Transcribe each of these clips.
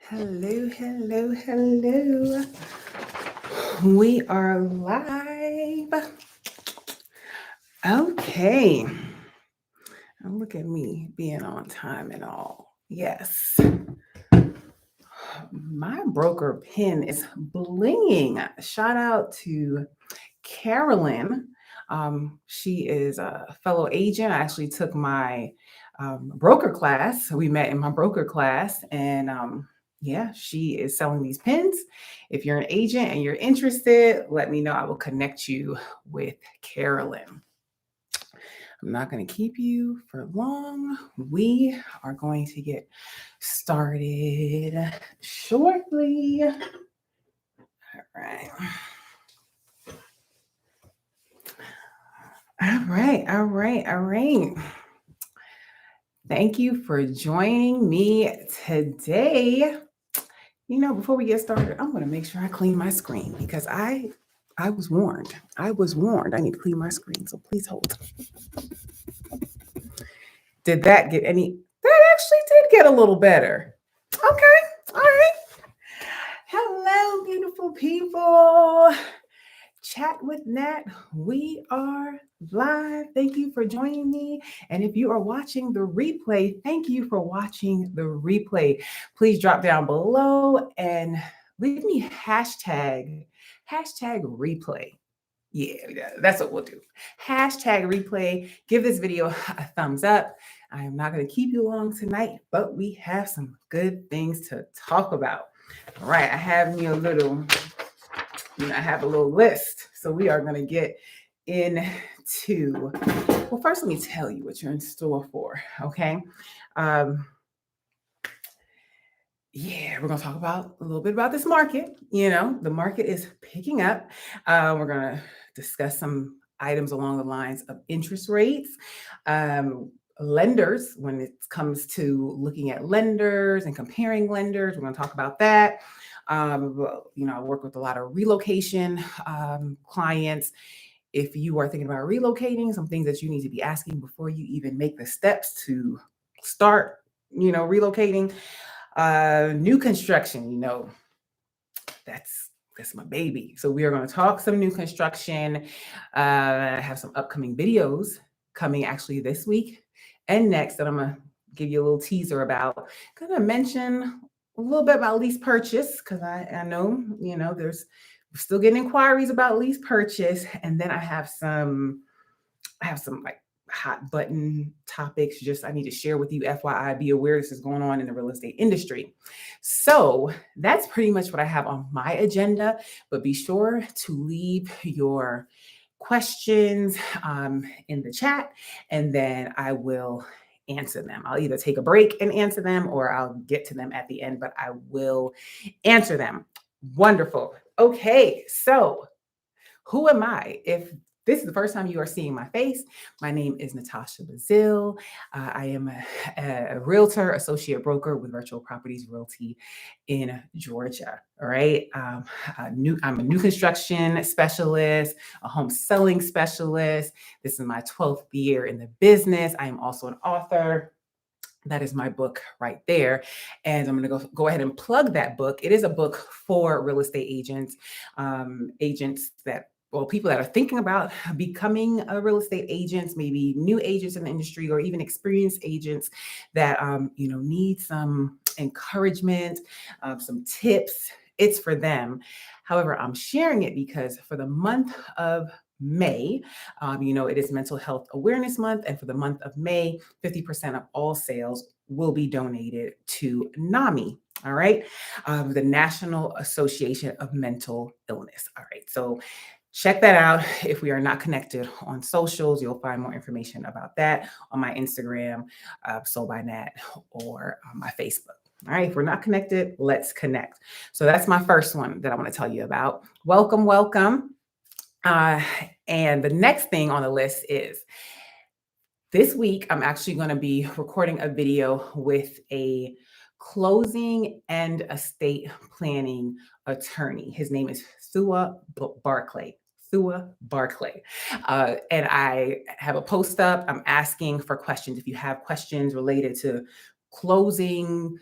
Hello, hello, hello. We are live. Okay. Look at me being on time and all. Yes. My broker pin is blinging. Shout out to Carolyn. She is a fellow agent. I actually took my broker class. We met in my broker class, and yeah, she is selling these pins. If you're an agent and you're interested, let me know. I will connect you with Carolyn. I'm not going to keep you for long. We are going to get started shortly. All right. All right. Thank you for joining me today. Before we get started, I'm going to make sure I clean my screen because I was warned. I need to clean my screen, so please hold. Did that get any? That actually did get a little better. Okay. All right. Hello, beautiful people. Chat with Nat. We are live. Thank you for joining me. And if you are watching the replay, thank you for watching the replay. Please drop down below and leave me hashtag replay. Yeah, that's what we'll do. Hashtag replay. Give this video a thumbs up. I am not going to keep you long tonight, but we have some good things to talk about. All right, I have me a little list. So we are going to get into, well, first, let me tell you what you're in store for. Okay. Yeah, we're going to talk about a little bit about this market. The market is picking up. We're going to discuss some items along the lines of interest rates, lenders, when it comes to looking at lenders and comparing lenders. We're going to talk about that. I work with a lot of relocation clients. If you are thinking about relocating, some things that you need to be asking before you even make the steps to start, relocating. New construction, that's my baby. So we are going to talk some new construction. I have some upcoming videos coming actually this week and next that I'm going to give you a little teaser about. Going to mention a little bit about lease purchase because I know, we're still getting inquiries about lease purchase. And then I have some like hot button topics I need to share with you. FYI, be aware this is going on in the real estate industry. So that's pretty much what I have on my agenda, but be sure to leave your questions in the chat and then I will answer them. I'll either take a break and answer them or I'll get to them at the end, but I will answer them. Wonderful. Okay, so who am I? If this is the first time you are seeing my face, my name is Natasha Bazile. I am a realtor, associate broker with Virtual Properties Realty in Georgia. All right. I'm a new construction specialist, a home selling specialist. This is my 12th year in the business. I am also an author. That is my book right there. And I'm going to go ahead and plug that book. It is a book for real estate agents, people that are thinking about becoming a real estate agents, maybe new agents in the industry or even experienced agents that, need some encouragement, some tips. It's for them. However, I'm sharing it because for the month of May, it is Mental Health Awareness Month. And for the month of May, 50% of all sales will be donated to NAMI. All right. The National Association of Mental Illness. All right. So check that out. If we are not connected on socials, you'll find more information about that on my Instagram, Soul by Nat, or on my Facebook. All right, if we're not connected, let's connect. So that's my first one that I want to tell you about. Welcome. And the next thing on the list is this week, I'm actually going to be recording a video with a closing and estate planning attorney. His name is Thua Barclay. And I have a post up. I'm asking for questions. If you have questions related to closing,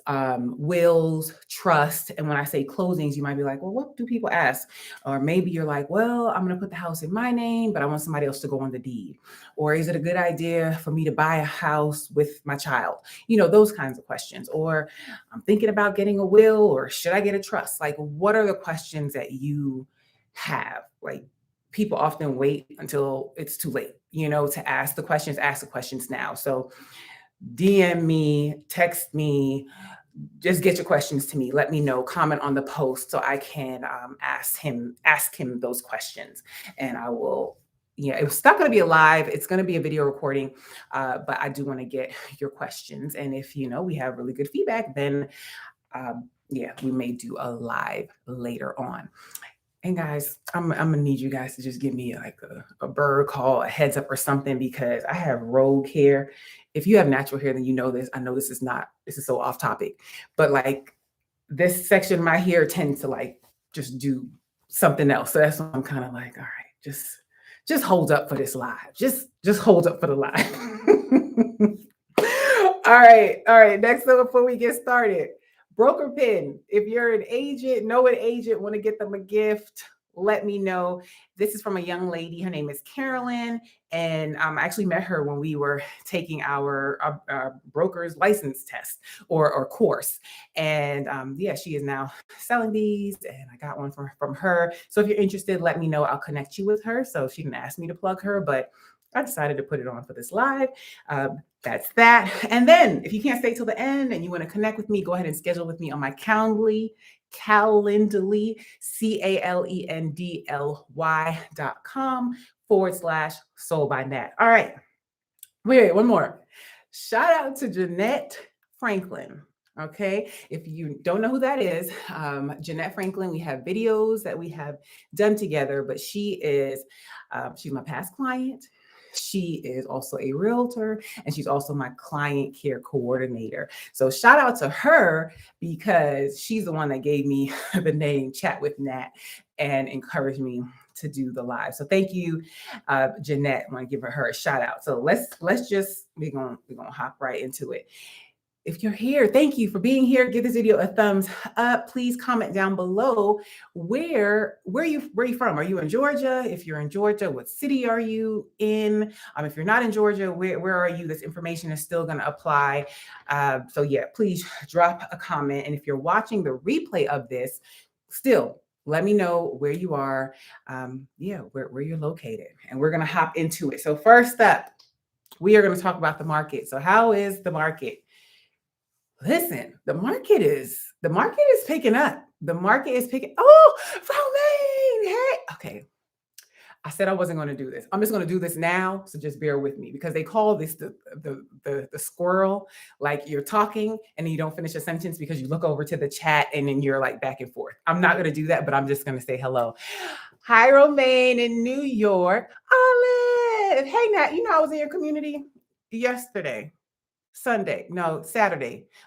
wills, trust. And when I say closings, you might be like, well, what do people ask? Or maybe you're like, well, I'm going to put the house in my name, but I want somebody else to go on the deed. Or is it a good idea for me to buy a house with my child? Those kinds of questions. Or I'm thinking about getting a will, or should I get a trust? Like, what are the questions that you have? Like, people often wait until it's too late, to ask the questions. Ask the questions now. So DM me, text me, just get your questions to me. Let me know, comment on the post so I can ask him those questions. And I will, it's not going to be a live, it's going to be a video recording, but I do want to get your questions. And if, we have really good feedback, then we may do a live later on. And guys, I'm gonna need you guys to just give me like a bird call, a heads up or something, because I have rogue hair. If you have natural hair, then you know this. I know this is so off topic, but like this section of my hair tends to like just do something else. So that's why I'm kind of like, all right, just hold up for this live. Just hold up for the live. All right. Next up, before we get started, broker pin. If you're an agent, know an agent, want to get them a gift, let me know. This is from a young lady. Her name is Carolyn. And I actually met her when we were taking our broker's license test or course. And she is now selling these. And I got one from her. So if you're interested, let me know. I'll connect you with her so she can ask me to plug her. But I decided to put it on for this live. That's that. And then if you can't stay till the end and you want to connect with me, go ahead and schedule with me on my Calendly, calendly.com/soul by Nat. All right. Wait, one more. Shout out to Jeannette Franklin. Okay. If you don't know who that is, Jeannette Franklin, we have videos that we have done together, but she's my past client. She is also a realtor, and she's also my client care coordinator. So shout out to her, because she's the one that gave me the name Chat with Nat and encouraged me to do the live. So thank you, Jeannette. I want to give her a shout out. So we're gonna hop right into it. If you're here, thank you for being here. Give this video a thumbs up. Please comment down below where are you from? Are you in Georgia? If you're in Georgia, what city are you in? If you're not in Georgia, where are you? This information is still going to apply. Please drop a comment. And if you're watching the replay of this, still let me know where you are, where you're located, and we're going to hop into it. So first up, we are going to talk about the market. So how is the market? Listen, the market is picking up. The market is picking. Oh, Romaine, hey. Okay. I said I wasn't going to do this. I'm just going to do this now. So just bear with me, because they call this the squirrel. Like, you're talking and then you don't finish a sentence because you look over to the chat and then you're like back and forth. I'm not going to do that, but I'm just going to say hello. Hi, Romaine in New York. Olive. Hey, Nat, I was in your community yesterday. Saturday.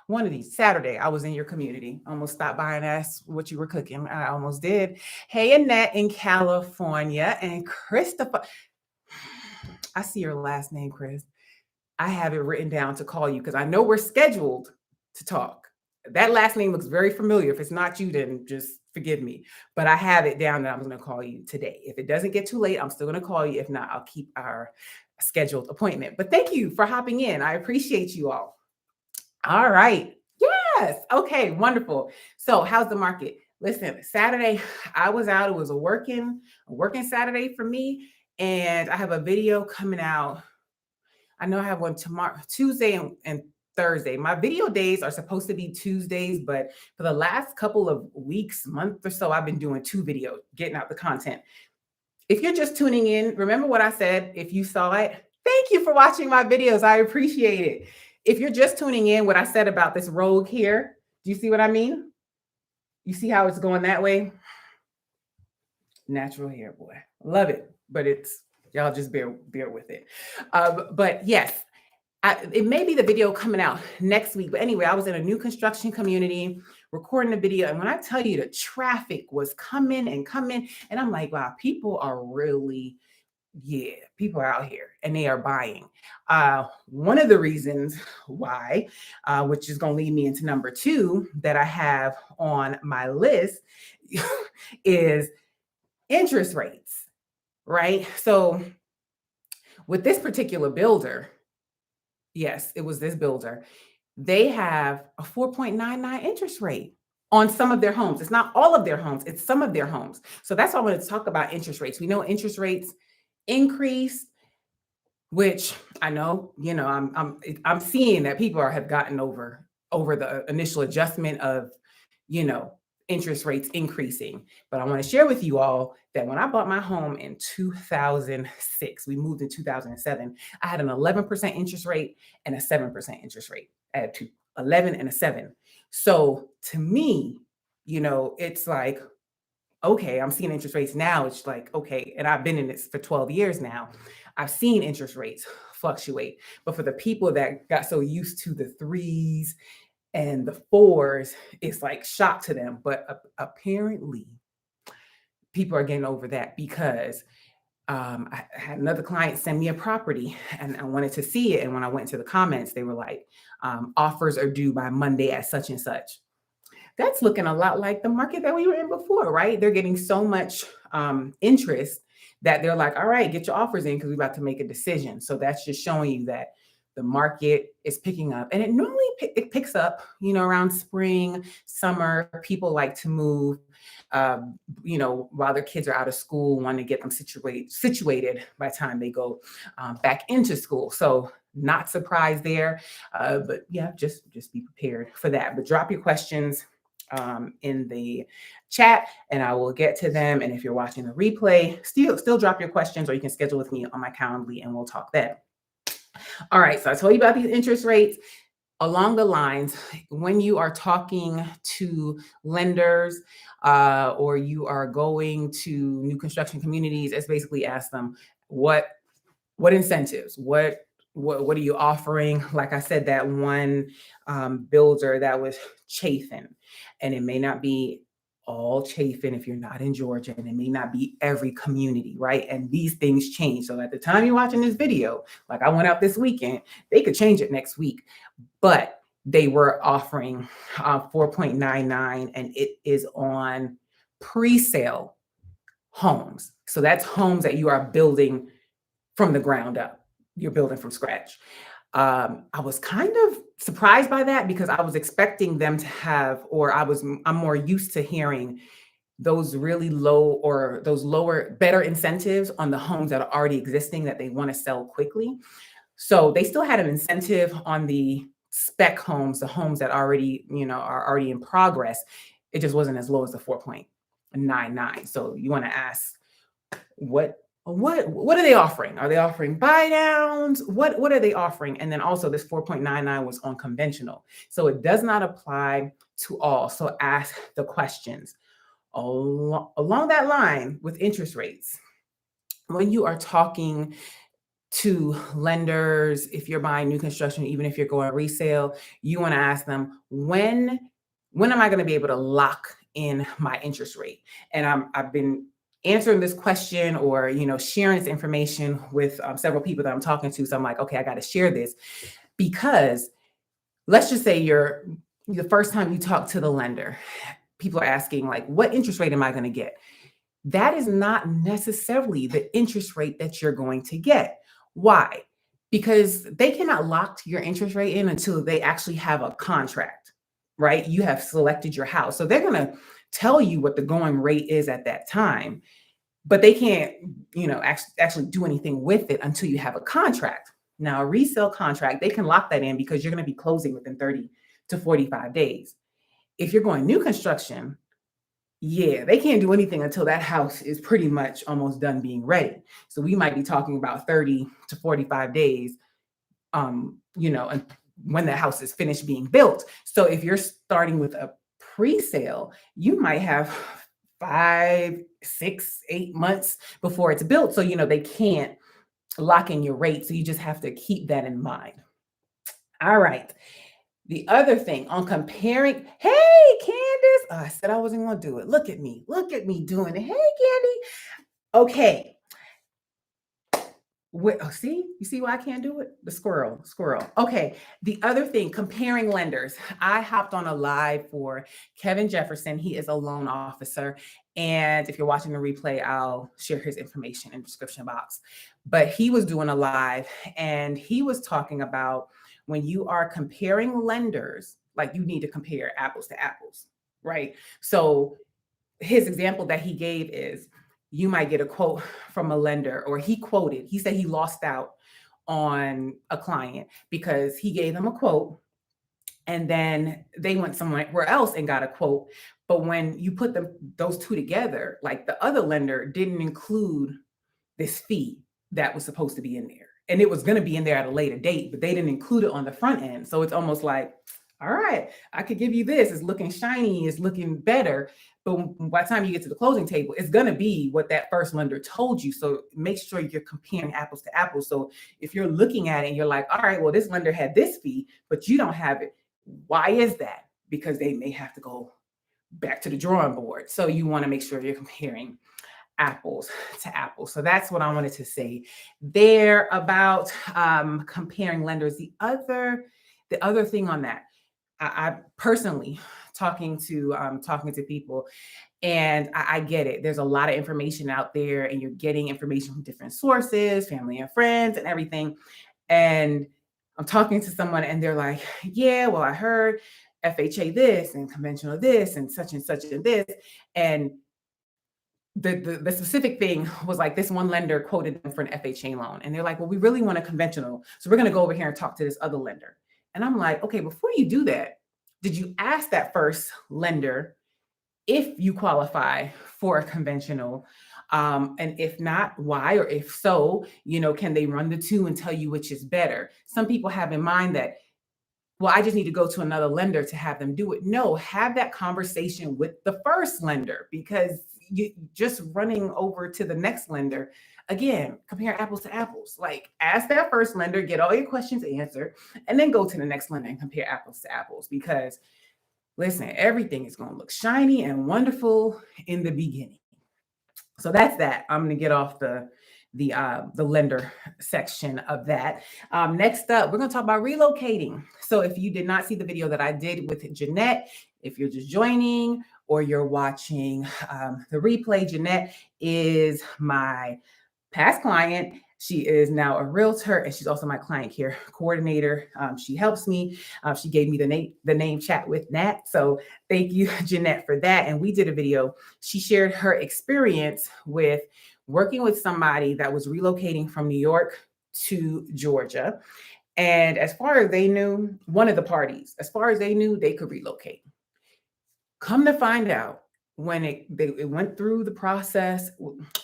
One of these. Saturday, I was in your community. Almost stopped by and asked what you were cooking. I almost did. Hey, Annette in California. And Christopher. I see your last name, Chris. I have it written down to call you because I know we're scheduled to talk. That last name looks very familiar. If it's not you, then just forgive me. But I have it down that I'm going to call you today. If it doesn't get too late, I'm still going to call you. If not, I'll keep our scheduled appointment. But thank you for hopping in. I appreciate you all. All right. Yes. Okay. Wonderful. So how's the market? Listen, Saturday, I was out. It was a working Saturday for me. And I have a video coming out. I know I have one tomorrow, Tuesday and Thursday. My video days are supposed to be Tuesdays, but for the last couple of weeks, month or so, I've been doing 2 videos, getting out the content. If you're just tuning in, remember what I said. If you saw it, thank you for watching my videos. I appreciate it. If you're just tuning in, what I said about this rogue here, do you see what I mean? You see how it's going that way? Natural hair, boy. Love it. But y'all just bear with it. But yes, it may be the video coming out next week. But anyway, I was in a new construction community recording a video. And when I tell you the traffic was coming, and I'm like, wow, people are really Yeah, people are out here and they are buying. One of the reasons why, which is going to lead me into number two that I have on my list, is interest rates, right? So with this particular builder, yes, it was this builder, they have a 4.99 interest rate on some of their homes. It's not all of their homes, it's some of their homes. So that's why I wanted to talk about interest rates. We know interest rates increase, which I know, I'm seeing that people have gotten over the initial adjustment of, you know, interest rates increasing. But I want to share with you all that when I bought my home in 2006, we moved in 2007, I had an 11% interest rate and a 7% interest rate. I had 11 and a 7. So to me, it's like, okay, I'm seeing interest rates now. It's like, okay, and I've been in this for 12 years now. I've seen interest rates fluctuate. But for the people that got so used to the threes and the fours, it's like shock to them. But apparently, people are getting over that because I had another client send me a property and I wanted to see it. And when I went to the comments, they were like, offers are due by Monday at such and such. That's looking a lot like the market that we were in before, right? They're getting so much interest that they're like, all right, get your offers in because we're about to make a decision. So that's just showing you that the market is picking up. And it normally it picks up, around spring, summer. People like to move, while their kids are out of school, want to get them situated by the time they go back into school. So not surprised there. But yeah, just be prepared for that. But drop your questions in the chat and I will get to them. And if you're watching the replay, still drop your questions or you can schedule with me on my Calendly and we'll talk then. All right, so I told you about these interest rates. Along the lines, when you are talking to lenders or you are going to new construction communities, it's basically ask them what incentives, what are you offering? Like I said, that one builder that was chafing, and it may not be all chafing if you're not in Georgia, and it may not be every community, right? And these things change. So at the time you're watching this video, like I went out this weekend, they could change it next week, but they were offering 4.99, and it is on pre-sale homes. So that's homes that you are building from the ground up. You're building from scratch. I was kind of surprised by that because I was expecting them to have, I'm more used to hearing those really low or those lower, better incentives on the homes that are already existing that they want to sell quickly. So they still had an incentive on the spec homes, the homes that already, are already in progress. It just wasn't as low as the 4.99. So you want to ask, what are they offering? Are they offering buy downs? What are they offering? And then also this 4.99 was on conventional. So it does not apply to all. So ask the questions. Along that line with interest rates, when you are talking to lenders, if you're buying new construction, even if you're going resale, you want to ask them, when am I going to be able to lock in my interest rate? And I've been answering this question or sharing this information with several people that I'm talking to. So I'm like, okay, I got to share this because let's just say you're the first time you talk to the lender, people are asking like, what interest rate am I going to get? That is not necessarily the interest rate that you're going to get. Why? Because they cannot lock your interest rate in until they actually have a contract, right? You have selected your house. So they're going to tell you what the going rate is at that time, but they can't, actually do anything with it until you have a contract. Now, a resale contract, they can lock that in because you're going to be closing within 30 to 45 days. If you're going new construction, yeah, they can't do anything until that house is pretty much almost done being ready. So we might be talking about 30 to 45 days, and when the house is finished being built. So if you're starting with a pre-sale, you might have 5, 6, 8 months before it's built. So, they can't lock in your rate. So you just have to keep that in mind. All right. The other thing on comparing, hey, Candace, I said I wasn't going to do it. Look at me doing it. Hey, Candy. Okay. See, you see why I can't do it? The squirrel. Okay. The other thing, comparing lenders. I hopped on a live for Kevin Jefferson. He is a loan officer. And if you're watching the replay, I'll share his information in the description box. But he was doing a live and he was talking about when you are comparing lenders, like you need to compare apples to apples, right? So his example that he gave is you might get a quote from a lender, or he said he lost out on a client because he gave them a quote and then they went somewhere else and got a quote. But when you put those two together, like the other lender didn't include this fee that was supposed to be in there. And it was going to be in there at a later date, but they didn't include it on the front end. So it's almost like, all right, I could give you this. It's looking shiny, it's looking better. But by the time you get to the closing table, it's going to be what that first lender told you. So make sure you're comparing apples to apples. So if you're looking at it and you're like, all right, well, this lender had this fee, but you don't have it. Why is that? Because they may have to go back to the drawing board. So you want to make sure you're comparing apples to apples. So that's what I wanted to say there about comparing lenders. The other thing on that, I personally talking to people, and I get it. There's a lot of information out there, and you're getting information from different sources, family and friends, and everything. And I'm talking to someone, and they're like, "Yeah, well, I heard FHA this and conventional this and such and this," and the specific thing was like this one lender quoted them for an FHA loan. And they're like, well, we really want a conventional. So we're going to go over here and talk to this other lender. And I'm like, okay, before you do that, did you ask that first lender if you qualify for a conventional? And if not, why? Or if so, can they run the two and tell you which is better? Some people have in mind that, well, I just need to go to another lender to have them do it. No, have that conversation with the first lender, because you just running over to the next lender, again, compare apples to apples. Like ask that first lender, get all your questions answered, and then go to the next lender and compare apples to apples. Because listen, everything is going to look shiny and wonderful in the beginning. So that's that. I'm going to get off the lender section of that. Next up, we're going to talk about relocating. So if you did not see the video that I did with Jeannette, if you're just joining or you're watching the replay, Jeannette is my past client. She is now a realtor, and she's also my client care coordinator. She helps me. She gave me the name chat with Nat. So thank you, Jeannette, for that. And we did a video. She shared her experience with working with somebody that was relocating from New York to Georgia. And as far as they knew, one of the parties, as far as they knew, they could relocate. Come to find out, when it went through the process,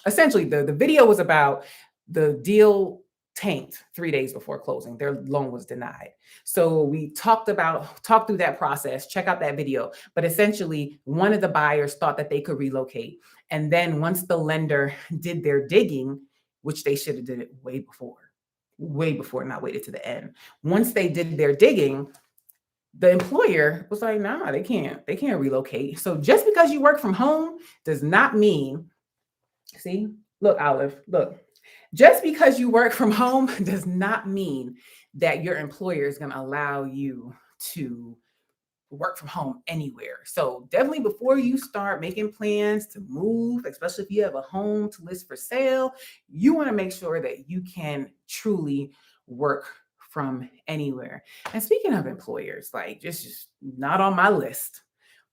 essentially the video was about the deal tanked 3 days before closing. Their loan was denied. So we talked through that process. Check out that video. But essentially, one of the buyers thought that they could relocate. And then once the lender did their digging, which they should have did it way before, not waited to the end. Once they did their digging, the employer was like, nah, they can't relocate. So just because you work from home does not mean, see, look, Olive, look, just because you work from home does not mean that your employer is going to allow you to work from home anywhere. So definitely before you start making plans to move, especially if you have a home to list for sale, you want to make sure that you can truly work from anywhere. And speaking of employers, like just not on my list,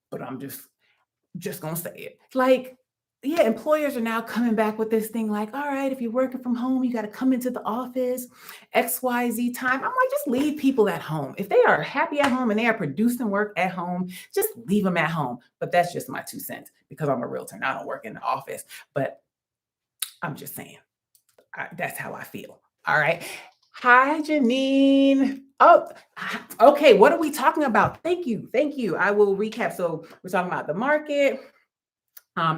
but I'm just gonna say it. Like, yeah, employers are now coming back with this thing like, all right, if you're working from home, you got to come into the office XYZ time. I'm like, just leave people at home. If they are happy at home and they are producing work at home, just leave them at home. But that's just my 2 cents, because I'm a realtor and I don't work in the office. But I'm just saying, that's how I feel. All right. Hi, Janine. Oh, okay. What are we talking about? Thank you. Thank you. I will recap. So we're talking about the market,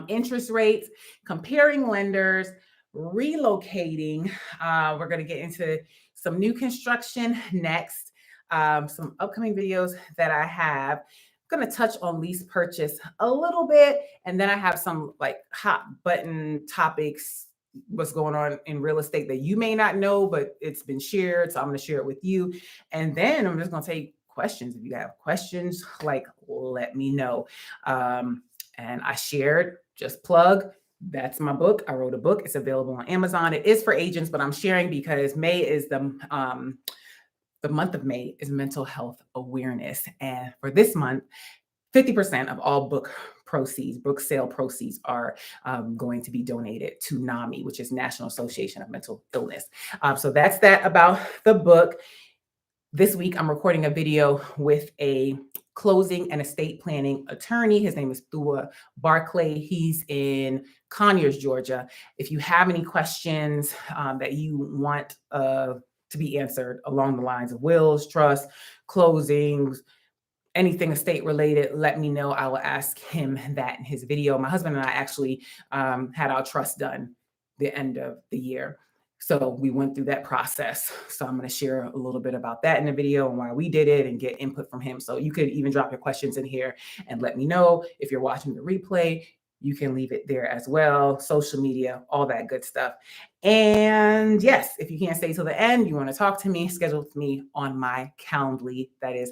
interest rates, comparing lenders, relocating. We're going to get into some new construction next, some upcoming videos that I have. I'm going to touch on lease purchase a little bit, and then I have some like hot button topics what's going on in real estate that you may not know, but it's been shared. So I'm going to share it with you. And then I'm just going to take questions. If you have questions, like, let me know. And I shared, just plug. That's my book. I wrote a book. It's available on Amazon. It is for agents, but I'm sharing because May is the month of May is mental health awareness. And for this month, 50% of all book sale proceeds are going to be donated to NAMI, which is National Association of Mental Illness. So that's that about the book. This week, I'm recording a video with a closing and estate planning attorney. His name is Thua Barclay. He's in Conyers, Georgia. If you have any questions that you want to be answered along the lines of wills, trust, closings, anything estate related, let me know. I will ask him that in his video. My husband and I actually had our trust done the end of the year. So we went through that process. So I'm going to share a little bit about that in the video and why we did it and get input from him. So you could even drop your questions in here and let me know. If you're watching the replay, you can leave it there as well. Social media, all that good stuff. And yes, if you can't stay till the end, you want to talk to me, schedule with me on my Calendly. That is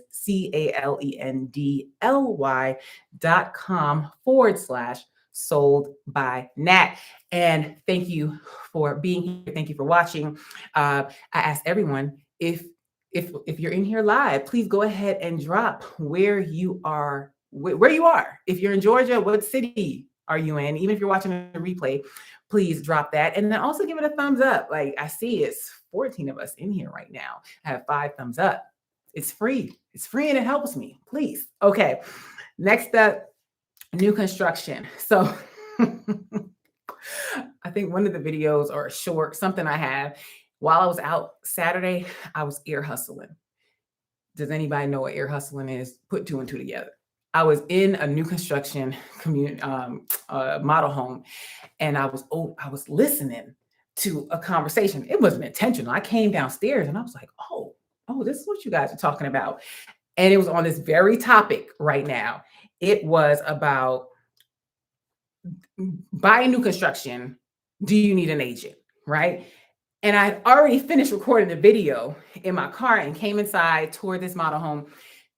calendly.com/sold by Nat. And thank you for being here. Thank you for watching. I asked everyone, if you're in here live, please go ahead and drop where you are. If you're in Georgia, what city are you in? Even if you're watching a replay, please drop that. And then also give it a thumbs up. Like, I see it's 14 of us in here right now. I have 5 thumbs up. It's free. It's free and it helps me. Please. Okay. Next up, new construction. So I think one of the videos or a short, something I have, while I was out Saturday, I was ear hustling. Does anybody know what ear hustling is? Put 2 and 2 together. I was in a new construction community model home, and I was listening to a conversation. It wasn't intentional. I came downstairs and I was like, oh, this is what you guys are talking about. And it was on this very topic right now. It was about buying new construction. Do you need an agent? Right? And I had already finished recording the video in my car and came inside toward this model home.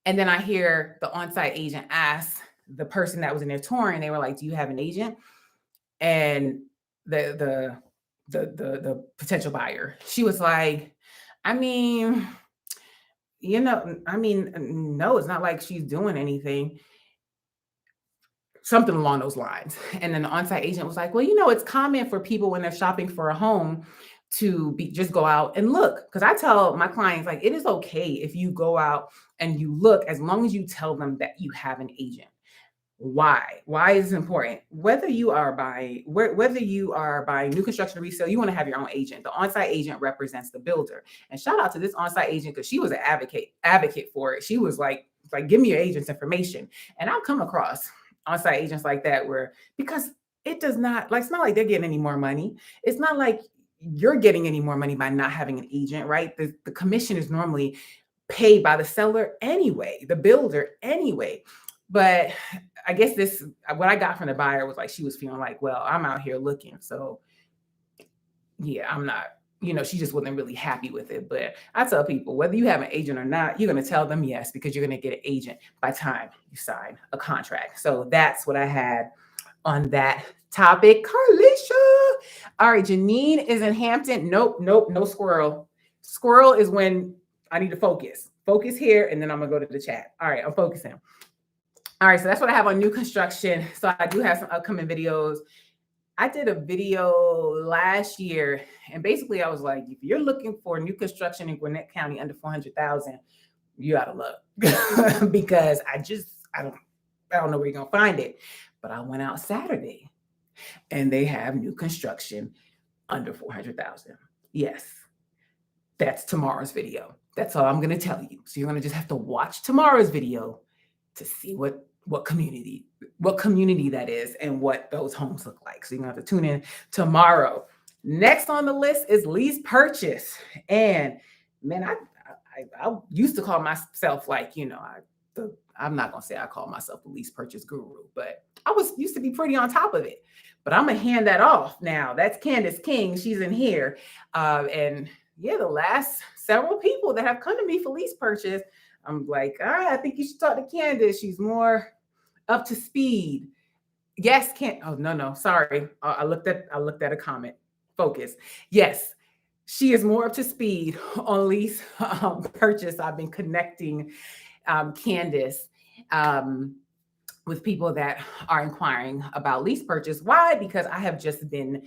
And then I hear the on-site agent ask the person that was in there touring, they were like, do you have an agent? And the potential buyer, she was like, no, it's not like she's doing anything. Something along those lines. And then the on-site agent was like, well, it's common for people when they're shopping for a home to just go out and look. Because I tell my clients, like, it is okay if you go out and you look, as long as you tell them that you have an agent. Why is it important? Whether you are buying new construction or resale, you want to have your own agent. The on-site agent represents the builder. And shout out to this on-site agent, because she was an advocate for it. She was like, give me your agent's information. And I've come across on-site agents like that, because it's not like they're getting any more money. It's not like you're getting any more money by not having an agent, right? The commission is normally paid by the seller anyway, the builder anyway. But I guess what I got from the buyer was like, she was feeling like, well, I'm out here looking. So yeah, I'm not, she just wasn't really happy with it. But I tell people, whether you have an agent or not, you're going to tell them yes, because you're going to get an agent by the time you sign a contract. So that's what I had on that topic. Carlisha. All right. Janine is in Hampton. Nope. No squirrel. Squirrel is when I need to focus. Focus here. And then I'm going to go to the chat. All right. I'm focusing. All right. So that's what I have on new construction. So I do have some upcoming videos. I did a video last year, and basically I was like, if you're looking for new construction in Gwinnett County under 400,000, you gotta look because I don't know where you're gonna find it. But I went out Saturday and they have new construction under 400,000. Yes, that's tomorrow's video. That's all I'm gonna tell you. So you're gonna just have to watch tomorrow's video to see what community that is and what those homes look like. So you're gonna have to tune in tomorrow. Next on the list is Lease Purchase. And man, I used to call myself like, I'm not gonna say I call myself the Lease Purchase guru, but I used to be pretty on top of it. but I'm gonna hand that off now. That's Candace King. She's in here. And yeah, the last several people that have come to me for lease purchase, I'm like, all right, I think you should talk to Candace. She's more up to speed. Yes, can't. Oh no, sorry. I looked at a comment. Focus. Yes, she is more up to speed on lease purchase. I've been connecting Candace with people that are inquiring about lease purchase. Why? Because I have just been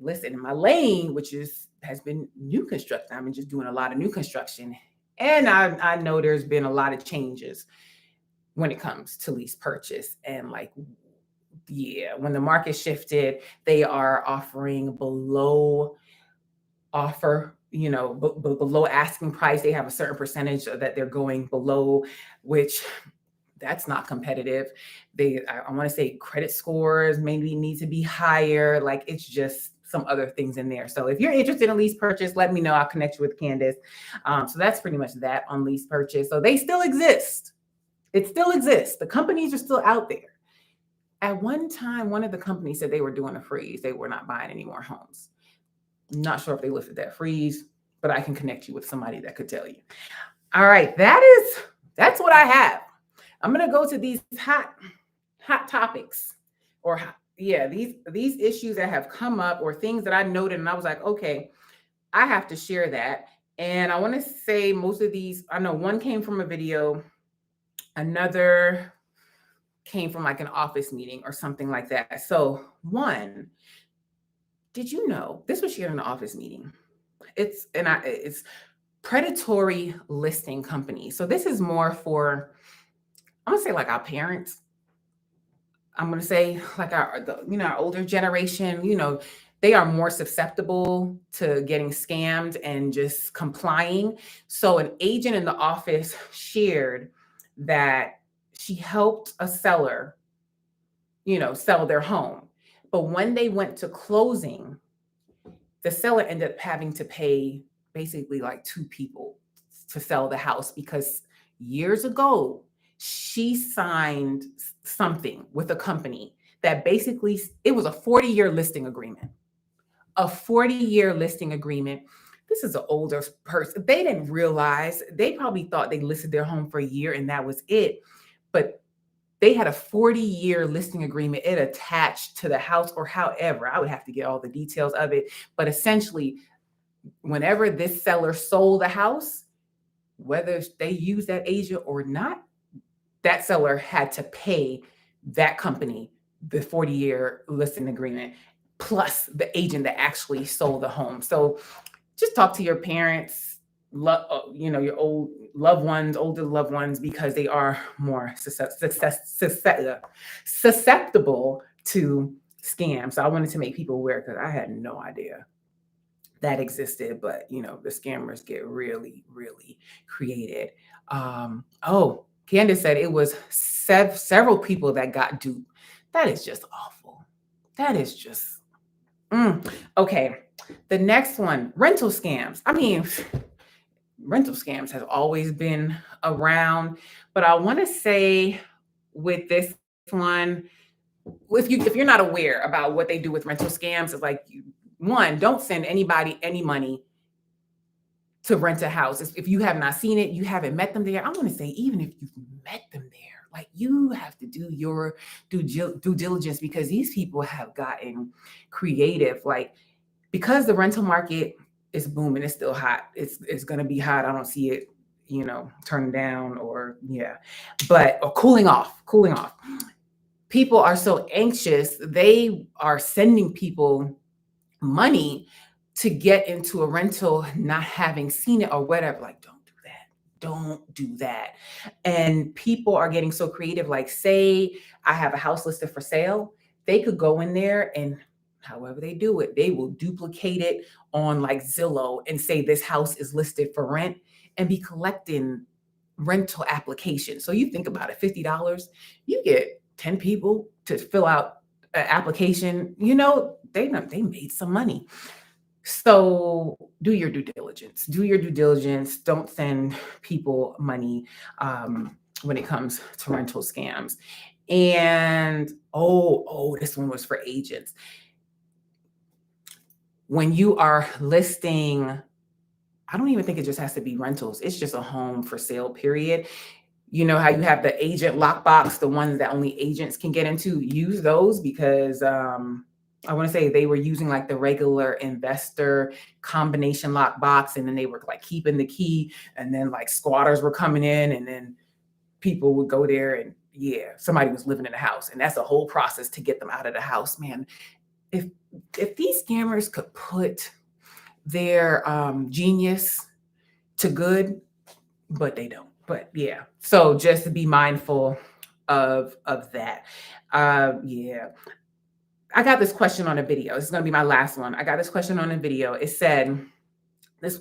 in my lane, which has been new construction. I've been just doing a lot of new construction, and I know there's been a lot of changes when it comes to lease purchase. And like, yeah, when the market shifted, they are offering below offer, below asking price. They have a certain percentage that they're going below, which that's not competitive. I want to say credit scores maybe need to be higher. Like, it's just some other things in there. So if you're interested in lease purchase, let me know. I'll connect you with Candace. So that's pretty much that on lease purchase. So they still exist. It still exists. The companies are still out there. At one time, one of the companies said they were doing a freeze. They were not buying any more homes. I'm not sure if they lifted that freeze, but I can connect you with somebody that could tell you. All right, that's what I have. I'm gonna go to these hot topics, or these issues that have come up, or things that I noted, and I was like, okay, I have to share that. And I want to say most of these, I know one came from a video, another came from like an office meeting or something like that. So one, did you know this was shared in an office meeting? It's predatory listing companies. So this is more for, I'm gonna say like our parents. I'm gonna say like our older generation. They are more susceptible to getting scammed and just complying. So an agent in the office shared that she helped a seller, sell their home. But when they went to closing, the seller ended up having to pay basically like two people to sell the house, because years ago, she signed something with a company that basically, it was a 40-year listing agreement. A 40-year listing agreement. This is an older person. They didn't realize, they probably thought they listed their home for a year and that was it. But they had a 40-year listing agreement. It attached to the house, or however, I would have to get all the details of it. But essentially, whenever this seller sold the house, whether they used that agent or not, that seller had to pay that company the 40-year listing agreement, plus the agent that actually sold the home. So just talk to your parents, your older loved ones, because they are more susceptible to scams. So I wanted to make people aware, because I had no idea that existed. But the scammers get really, really creative. Candace said it was several people that got duped. That is just awful. That is just okay. The next one, rental scams. I mean, rental scams has always been around, but I want to say with this one, if you're not aware about what they do with rental scams, it's like, one, don't send anybody any money to rent a house. If you have not seen it, you haven't met them there. I want to say, even if you've met them there, like, you have to do your due diligence, because these people have gotten creative. Like, because the rental market is booming, it's still hot. It's going to be hot. I don't see it, turning down, or cooling off. People are so anxious. They are sending people money to get into a rental, not having seen it or whatever. Like, don't do that. And people are getting so creative. Like, say I have a house listed for sale, they could go in there, and however they do it, they will duplicate it on like Zillow and say this house is listed for rent, and be collecting rental applications. So you think about it, $50, you get 10 people to fill out an application. They made some money. So do your due diligence. Don't send people money when it comes to rental scams. And this one was for agents. When you are listing, I don't even think it just has to be rentals. It's just a home for sale, period. You know how you have the agent lockbox, the ones that only agents can get into? Use those, because I want to say they were using like the regular investor combination lockbox, and then they were like keeping the key, and then like squatters were coming in, and then people would go there, and somebody was living in the house, and that's a whole process to get them out of the house. Man, if these scammers could put their genius to good, but they don't. But so just to be mindful of that. I got this question on a video. This is going to be my last one. I got this question on a video. It said, this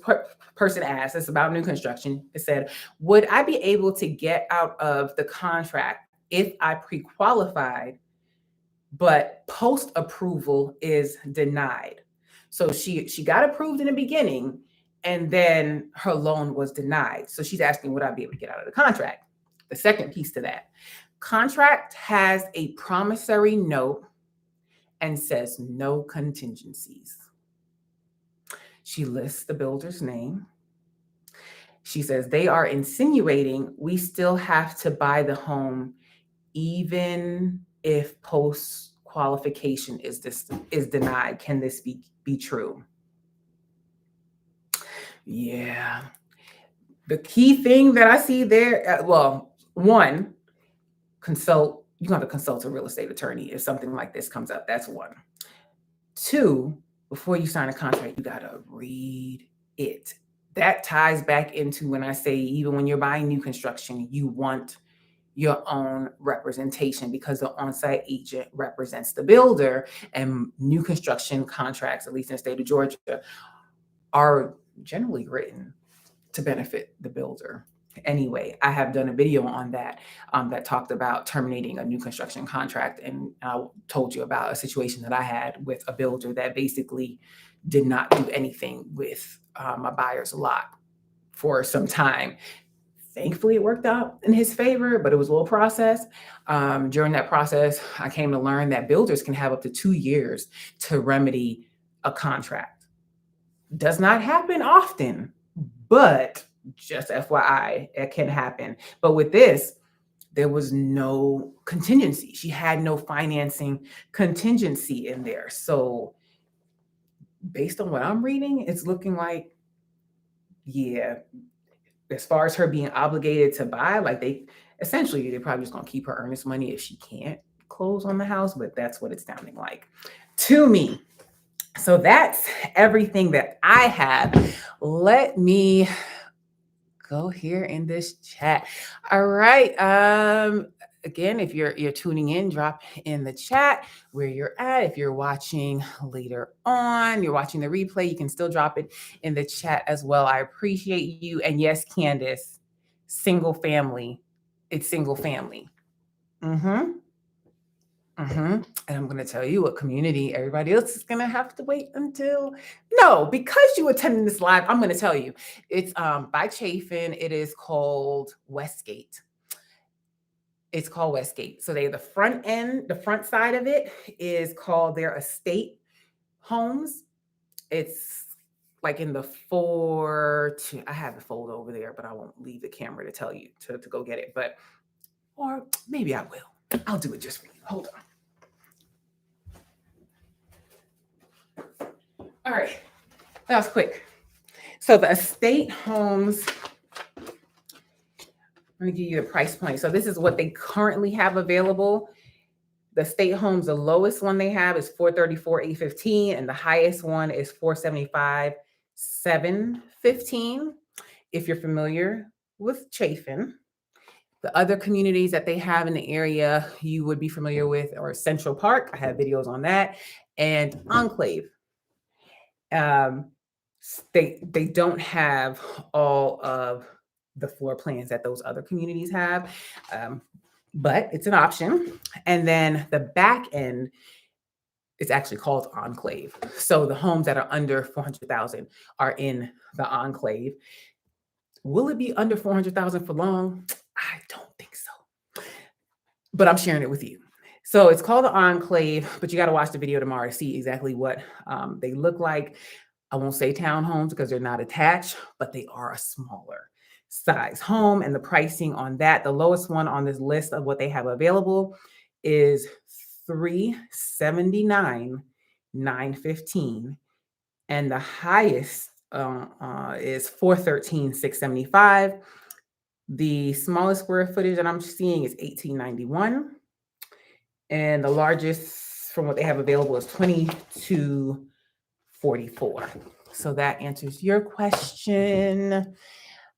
person asked, it's about new construction. It said, would I be able to get out of the contract if I pre-qualified, but post-approval is denied? So she got approved in the beginning, and then her loan was denied. So she's asking, would I be able to get out of the contract? The second piece to that, contract has a promissory note and says no contingencies. She lists the builder's name. She says they are insinuating we still have to buy the home even if post qualification is denied. Can this be true? Yeah. The key thing that I see there, one, you got to consult a real estate attorney if something like this comes up. That's one. Two, before you sign a contract, you got to read it. That ties back into when I say, even when you're buying new construction, you want your own representation, because the on-site agent represents the builder, and new construction contracts, at least in the state of Georgia, are generally written to benefit the builder. Anyway, I have done a video on that that talked about terminating a new construction contract, and I told you about a situation that I had with a builder that basically did not do anything with my buyer's lot for some time. Thankfully, it worked out in his favor, but it was a little process. During that process, I came to learn that builders can have up to 2 years to remedy a contract. Does not happen often, but just FYI, it can happen. But with this, there was no contingency. She had no financing contingency in there. So based on what I'm reading, it's looking like, as far as her being obligated to buy, like they're probably just going to keep her earnest money if she can't close on the house. But that's what it's sounding like to me. So that's everything that I have. Let me go here in this chat. All right. Again, if you're tuning in, drop in the chat where you're at. If you're watching later on, you're watching the replay, you can still drop it in the chat as well. I appreciate you. And yes, Candace, single family. It's single family. And I'm going to tell you what community. Everybody else is going to have to wait until. No, because you attended this live, I'm going to tell you. It's by Chafin. It is called Westgate. It's called Westgate. So the front side of it is called their estate homes. It's like in the I have the folder over there, but I won't leave the camera to tell you to go get it. Or maybe I will. I'll do it just for you. Hold on. All right. That was quick. So the estate homes, I'm going to give you the price point. So this is what they currently have available. The estate homes, the lowest one they have is $434,815, and the highest one is $475,715. If you're familiar with Chafin, the other communities that they have in the area you would be familiar with are Central Park. I have videos on that, and Enclave. They don't have all of the floor plans that those other communities have, but it's an option. And then the back end is actually called Enclave. So the homes that are under 400,000 are in the Enclave. Will it be under 400,000 for long? I don't think so. but I'm sharing it with you. So it's called the Enclave, but you got to watch the video tomorrow to see exactly what they look like. I won't say townhomes because they're not attached, but they are a smaller size home. And the pricing on that, the lowest one on this list of what they have available is 379, 915, and the highest is 413, 675. The smallest square footage that I'm seeing is 1891. And the largest from what they have available is 2244. So that answers your question.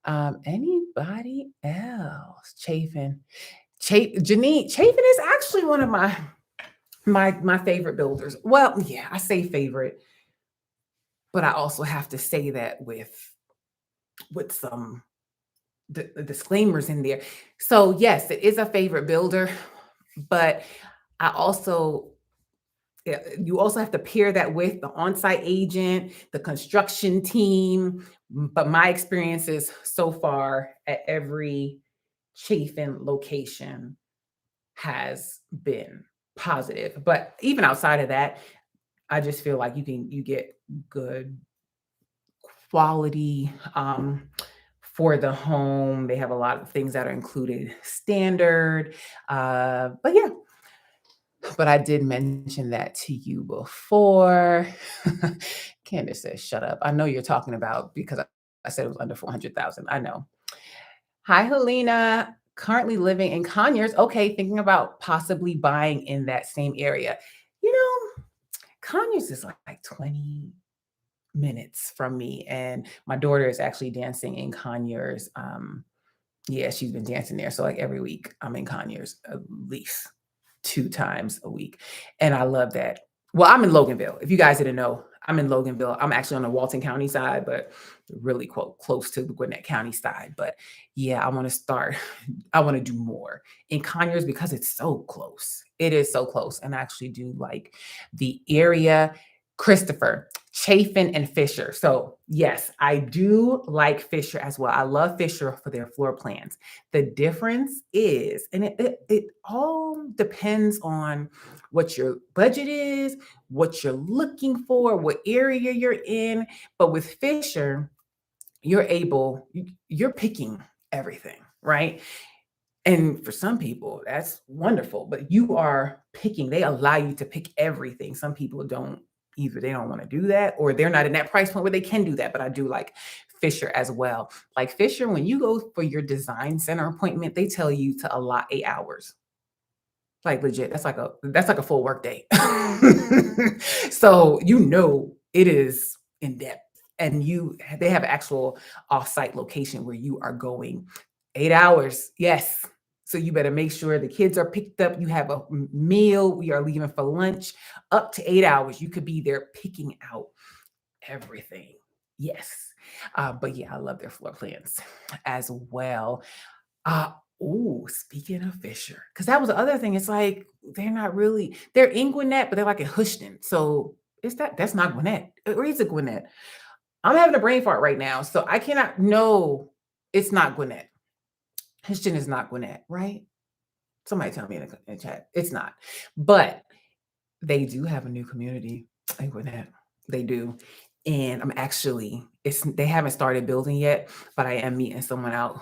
Anybody else? Jeannette, Chafin is actually one of my favorite builders. Well, yeah, I say favorite, but I also have to say that with some disclaimers in there. So yes, it is a favorite builder, but I also you also have to pair that with the on-site agent, the construction team. But my experiences so far at every Chafin location has been positive. But even outside of that, I just feel like you get good quality for the home. They have a lot of things that are included standard. But yeah, but I did mention that to you before. Candace says, shut up. I know you're talking about because I said it was under 400,000. I know. Hi, Helena. Currently living in Conyers. Okay, thinking about possibly buying in that same area. You know, Conyers is like 20 minutes from me, and my daughter is actually dancing in Conyers. Yeah, she's been dancing there. So like every week I'm in Conyers at least 2 times a week. And I love that. Well, I'm in Loganville. If you guys didn't know, I'm in Loganville. I'm actually on the Walton County side, but really close to the Gwinnett County side. But yeah, I want to do more in Conyers because it's so close. It is so close. And I actually do like the area. Christopher, Chafin and Fisher. So yes, I do like Fisher as well. I love Fisher for their floor plans. The difference is, and it all depends on what your budget is, what you're looking for, what area you're in. But with Fisher, you're picking everything, right? And for some people, that's wonderful, but you are picking, they allow you to pick everything. Some people don't either, they don't want to do that, or they're not in that price point where they can do that. But I do like Fisher as well. Like Fisher, when you go for your design center appointment, they tell you to allot 8 hours. Like legit, that's like a full work day. So it is in depth. And they have actual off-site location where you are going 8 hours. Yes. So you better make sure the kids are picked up. You have a meal. We are leaving for lunch. Up to 8 hours. You could be there picking out everything. Yes. But yeah, I love their floor plans as well. Uh, Speaking of Fisher, because that was the other thing. It's like they're in Gwinnett, but they're like in Houston. So that's not Gwinnett. Or is it Gwinnett? I'm having a brain fart right now. So I cannot no, it's not Gwinnett. Houston is not Gwinnett, right? Somebody tell me in the chat. It's not. But they do have a new community in Gwinnett. They do. And they haven't started building yet, but I am meeting someone out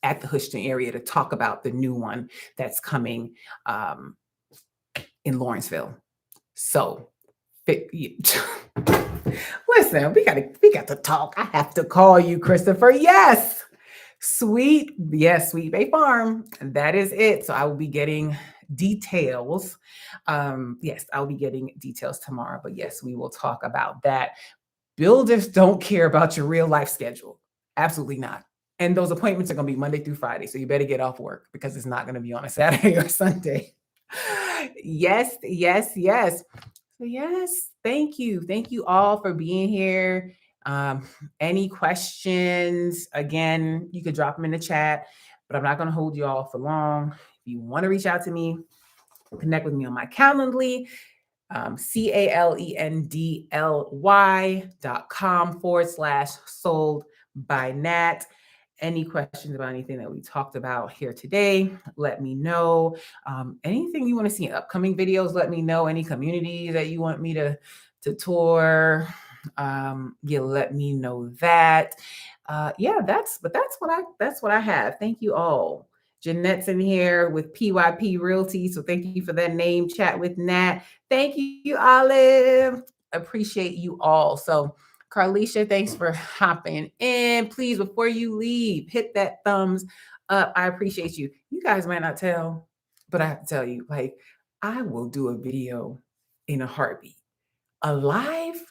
at the Houston area to talk about the new one that's coming in Lawrenceville. So listen, we got to talk. I have to call you, Christopher. Yes. Sweet Bay Farm. That is it. So I will be getting details. Yes, I'll be getting details tomorrow. But yes, we will talk about that. Builders don't care about your real life schedule. Absolutely not. And those appointments are going to be Monday through Friday. So you better get off work because it's not going to be on a Saturday or Sunday. Yes. So yes, thank you. Thank you all for being here. Any questions? Again, you could drop them in the chat, but I'm not going to hold you all for long. If you want to reach out to me, connect with me on my Calendly, calendly.com/sold by Nat. any questions about anything that we talked about here today, let me know. Anything you want to see in upcoming videos, let me know. Any communities that you want me to tour, let me know that. That's what I have. Thank you all. Jeannette's in here with PYP Realty. So thank you for that name chat with Nat. Thank you, Olive. Appreciate you all. So Carlicia, thanks for hopping in. Please, before you leave, hit that thumbs up. I appreciate you. You guys might not tell, but I have to tell you, like, I will do a video in a heartbeat. A live,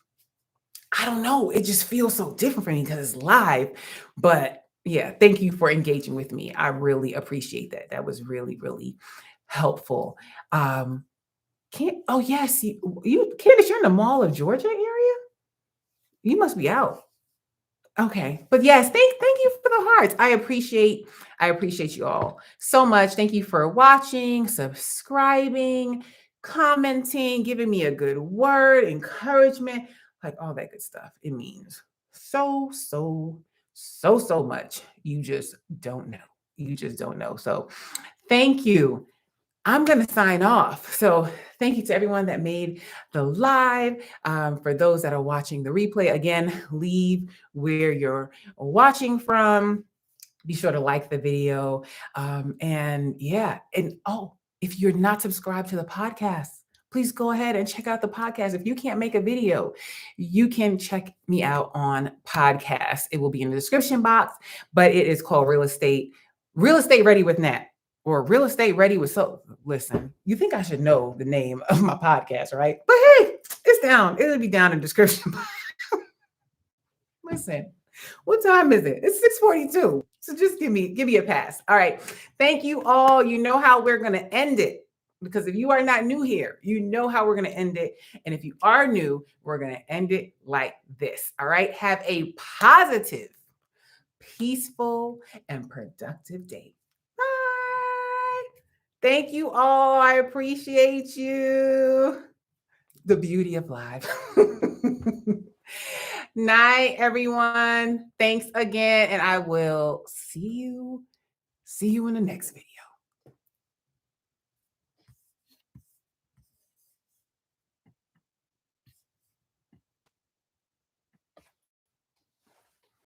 I don't know. It just feels so different for me because it's live. But yeah, thank you for engaging with me. I really appreciate that. That was really, really helpful. Oh yes, you Candace, you're in the Mall of Georgia area? You must be out. Okay. But yes, thank you for the hearts. I appreciate you all so much. Thank you for watching, subscribing, commenting, giving me a good word, encouragement, like all that good stuff. It means so much. You just don't know. You just don't know. So thank you. I'm going to sign off. So thank you to everyone that made the live. For those that are watching the replay, again, leave where you're watching from. Be sure to like the video. And if you're not subscribed to the podcast, please go ahead and check out the podcast. If you can't make a video, you can check me out on podcast. It will be in the description box, but it is called Real Estate Ready with Nat. Or Real Estate Ready with listen, you think I should know the name of my podcast, right? But hey, it's down. It'll be down in the description. Listen, what time is it? It's 6:42. So just give me a pass. All right. Thank you all. You know how we're going to end it. Because if you are not new here, you know how we're going to end it. And if you are new, we're going to end it like this. All right. Have a positive, peaceful, and productive day. Bye. Thank you all. I appreciate you. The beauty of live. Night, everyone. Thanks again. And I will see you in the next video.